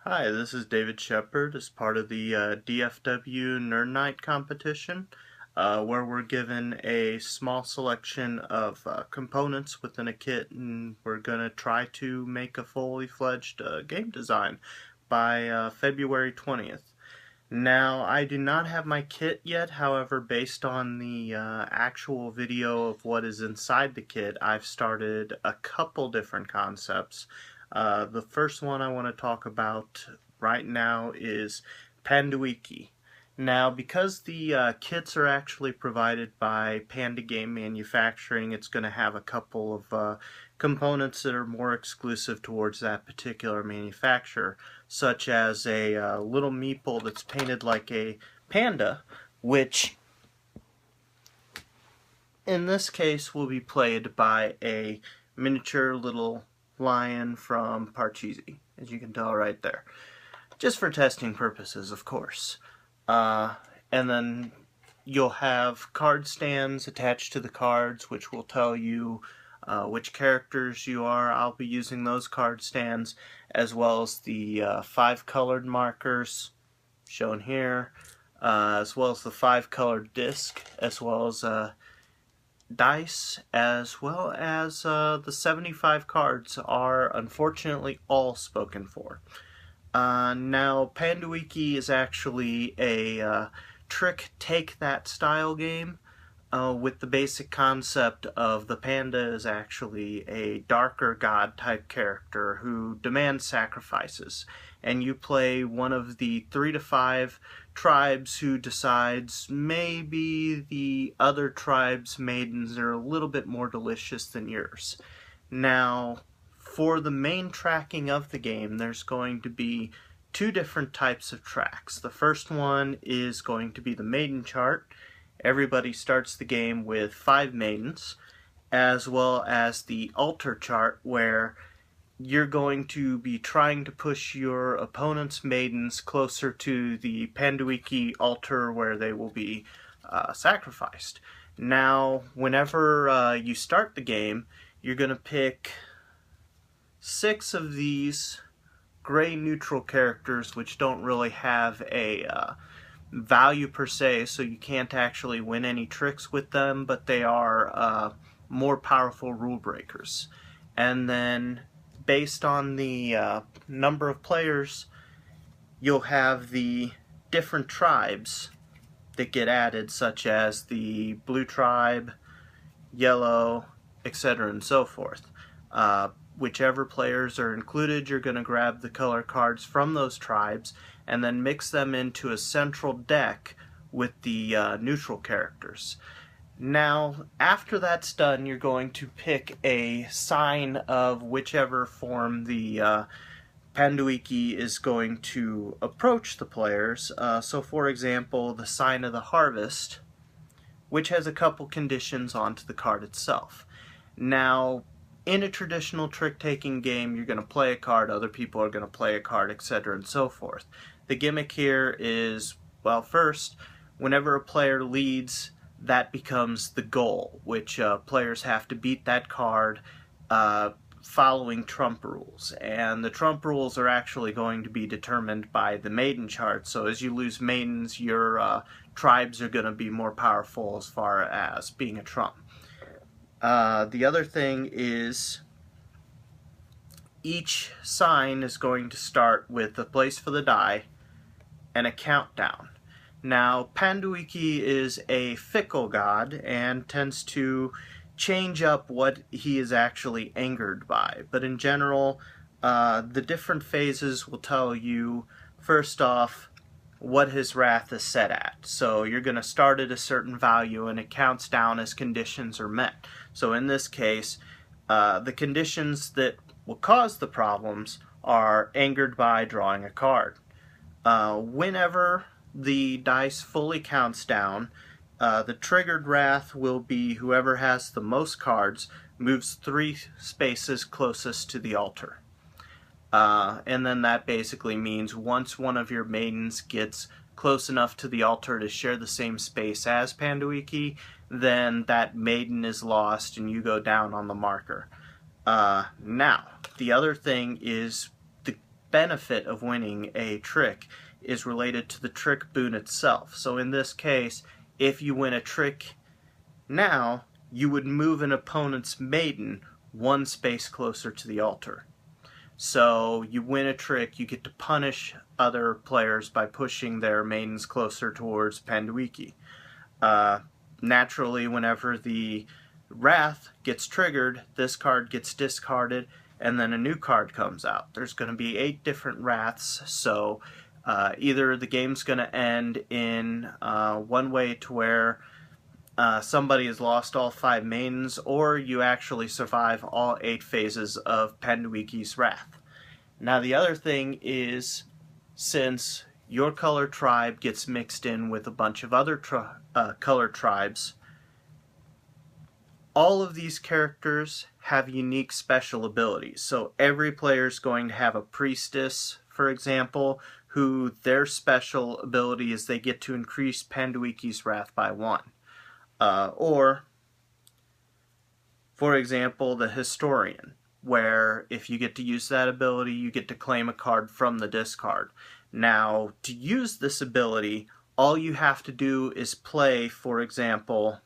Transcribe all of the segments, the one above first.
Hi, this is David Sheppard as part of the DFWNN Night competition, where we're given a small selection of components within a kit, and we're going to try to make a fully fledged game design by February 20th. Now, I do not have my kit yet, however, based on the actual video of what is inside the kit, I've started a couple different concepts. The first one I want to talk about right now is Panduiki. Now, because the kits are actually provided by Panda Game Manufacturing, it's going to have a couple of components that are more exclusive towards that particular manufacturer, such as a little meeple that's painted like a panda, which in this case will be played by a miniature little lion from Parcheesi, as you can tell right there. Just for testing purposes, of course. And then you'll have card stands attached to the cards, which will tell you which characters you are. I'll be using those card stands, as well as the 5 colored markers shown here, as well as the 5 colored disc, as well as dice, as well as the 75 cards are unfortunately all spoken for. Now, Panduiki is actually a trick take that style game with the basic concept of the panda is actually a darker god type character who demands sacrifices, and you play one of the 3 to 5 tribes who decides maybe the other tribe's maidens are a little bit more delicious than yours. Now, for the main tracking of the game, there's going to be 2 different types of tracks. The first one is going to be the maiden chart. Everybody starts the game with 5 maidens, as well as the altar chart, where you're going to be trying to push your opponent's maidens closer to the Panduiki altar where they will be sacrificed. Now, whenever you start the game, you're going to pick 6 of these gray neutral characters which don't really have a value per se, so you can't actually win any tricks with them, but they are more powerful rule breakers. And then based on the number of players, you'll have the different tribes that get added, such as the blue tribe, yellow, etc. and so forth. Whichever players are included, you're going to grab the color cards from those tribes and then mix them into a central deck with the neutral characters. Now, after that's done, you're going to pick a sign of whichever form the Panduiki is going to approach the players. So, for example, the sign of the harvest, which has a couple conditions onto the card itself. Now, in a traditional trick-taking game, you're going to play a card, other people are going to play a card, etc. and so forth. The gimmick here is, well, first, whenever a player leads, that becomes the goal, which players have to beat that card following trump rules. And the trump rules are actually going to be determined by the maiden chart, so as you lose maidens, your tribes are going to be more powerful as far as being a trump. The other thing is each sign is going to start with a place for the die and a countdown. Now, Panduiki is a fickle god and tends to change up what he is actually angered by. But in general, the different phases will tell you, first off, what his wrath is set at. So you're going to start at a certain value and it counts down as conditions are met. So in this case, the conditions that will cause the problems are angered by drawing a card. Whenever the dice fully counts down, the triggered wrath will be whoever has the most cards moves 3 spaces closest to the altar. And then that basically means once one of your maidens gets close enough to the altar to share the same space as Panduiki, then that maiden is lost and you go down on the marker. Now, the other thing is the benefit of winning a trick is related to the trick boon itself. So in this case, if you win a trick now, you would move an opponent's maiden one space closer to the altar. So you win a trick, you get to punish other players by pushing their maidens closer towards Panduiki. Naturally, whenever the Wrath gets triggered, this card gets discarded, and then a new card comes out. There's going to be 8 different Wraths, so either the game's going to end in one way to where somebody has lost all 5 maidens, or you actually survive all 8 phases of Panduiki's Wrath. Now the other thing is, since your color tribe gets mixed in with a bunch of other color tribes, all of these characters have unique special abilities. So every player is going to have a priestess, for example, who their special ability is they get to increase Panduiki's Wrath by 1. Or, for example, the Historian, where if you get to use that ability, you get to claim a card from the discard. Now, to use this ability, all you have to do is play, for example,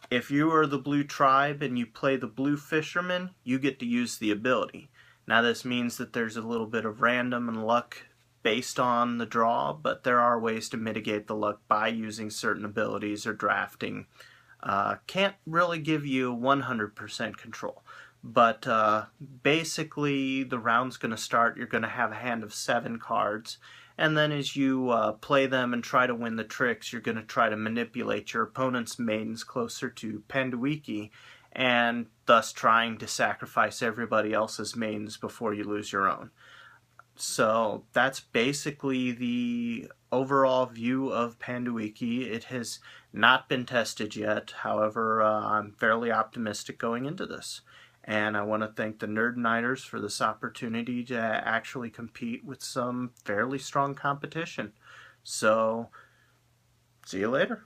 if you are the blue tribe and you play the blue fisherman, you get to use the ability. Now this means that there's a little bit of random and luck based on the draw, but there are ways to mitigate the luck by using certain abilities or drafting. Can't really give you 100% control. But basically the round's going to start, you're going to have a hand of 7 cards, and then as you play them and try to win the tricks, you're going to try to manipulate your opponent's maidens closer to Panduiki, and thus trying to sacrifice everybody else's maidens before you lose your own. So that's basically the overall view of Panduiki. It has not been tested yet, however I'm fairly optimistic going into this. And I want to thank the Nerd Nighters for this opportunity to actually compete with some fairly strong competition. So, see you later.